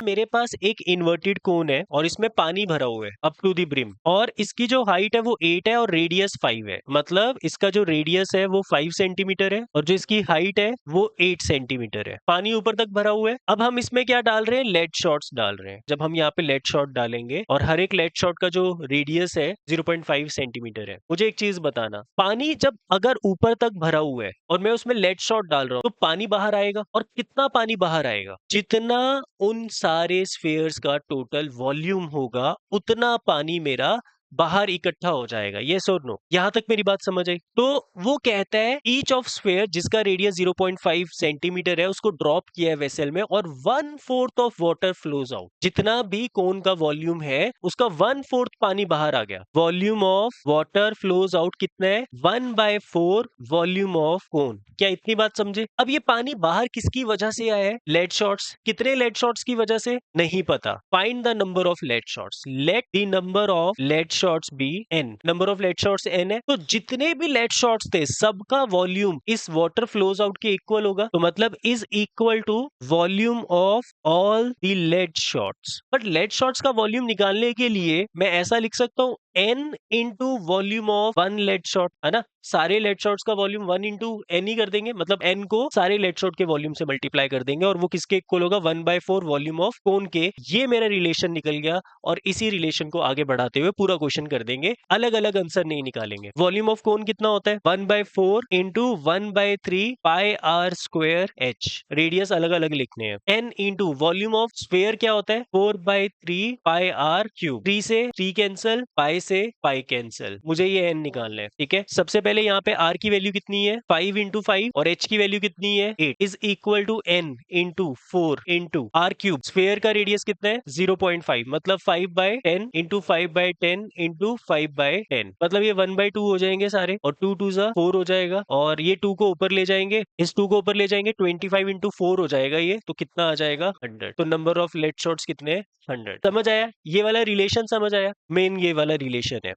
मेरे पास एक इन्वर्टेड कोन है और इसमें पानी भरा हुआ है अप टू द ब्रिम, और इसकी जो हाइट है वो 8 है और रेडियस 5 है। मतलब इसका जो रेडियस है वो 5 सेंटीमीटर है और जो इसकी हाइट है वो 8 सेंटीमीटर है। पानी ऊपर तक भरा हुआ है। अब हम इसमें क्या डाल रहे हैं, लेड शॉट्स डाल रहे हैं। जब हम यहाँ पे लेड शॉट डालेंगे और हर एक लेड शॉट का जो रेडियस है 0.5 सेंटीमीटर है। मुझे एक चीज बताना, पानी जब अगर ऊपर तक भरा हुआ है और मैं उसमें लेड शॉट डाल रहा हूँ तो पानी बाहर आएगा, और कितना पानी बाहर आएगा, जितना उन सारे स्फीयर्स का टोटल वॉल्यूम होगा उतना पानी मेरा बाहर इकट्ठा हो जाएगा। यस और नो, यहां तक मेरी बात समझ आई? तो वो कहता है ईच ऑफ स्फीयर जिसका रेडियस 0.5 सेंटीमीटर है उसको ड्रॉप किया है वेसल में और 1/4 ऑफ वाटर फ्लोज आउट। जितना भी कोन का वॉल्यूम है उसका 1/4 पानी बाहर आ गया। Volume of water flows out कितना है? 1/4 वॉल्यूम ऑफ कोन। क्या इतनी बात समझे? अब ये पानी बाहर किसकी वजह से आया है? Lead shots. कितने लेड शॉट्स की वजह से? नहीं पता। Find the number of lead shots. Let the number of lead shots be n। Number of lead shots n है, तो जितने भी लेड शॉट्स थे सबका वॉल्यूम इस वाटर फ्लोज आउट के इक्वल होगा। तो मतलब is equal to volume of all the lead shots. But lead shots का वॉल्यूम निकालने के लिए मैं ऐसा लिख सकता हूं n into volume of one lead shot, है ना? सारे लेड शॉट्स का वॉल्यूम 1 इंटू n ही कर देंगे। मतलब n को सारे लेड शॉट के वॉल्यूम से मल्टीप्लाई कर देंगे और वो किसके इक्वल होगा? 1/4 वॉल्यूम ऑफ कोन के। ये मेरा रिलेशन निकल गया और इसी रिलेशन को आगे बढ़ाते हुए पूरा क्वेश्चन कर देंगे। अलग अलग आंसर नहीं निकालेंगे। वॉल्यूम ऑफ कोन कितना होता है? 1/4 into 1/3 pi r square h। Radius अलग अलग लिखने हैं। n into volume of sphere क्या होता है? 4/3 पाई आर क्यूब। 3 से 3 कैंसिल, पाई से पाई कैंसिल। मुझे ये n निकालना है, ठीक है? सबसे पहले यहाँ पे r की वैल्यू कितनी है? 5 इंटू 5, और h की वैल्यू कितनी है? 8 is equal to n into 4 into r cube. Sphere का रेडियस कितना है? 0.5, मतलब 5/10 इंटू 5/10 इंटू 5/10, मतलब ये 1/2 हो जाएंगे सारे, और 2 2 जा 4 हो जाएगा, और ये 2 को ऊपर ले जाएंगे, इस 2 को ऊपर ले जाएंगे, 25 इंटू 4 हो जाएगा ये, तो कितना आ जाएगा? 100। तो नंबर ऑफ लेड शॉट्स कितने हैं? 100। समझ आया? ये वाला रिलेशन समझ आया? मेन ये वाला रिलेशन है।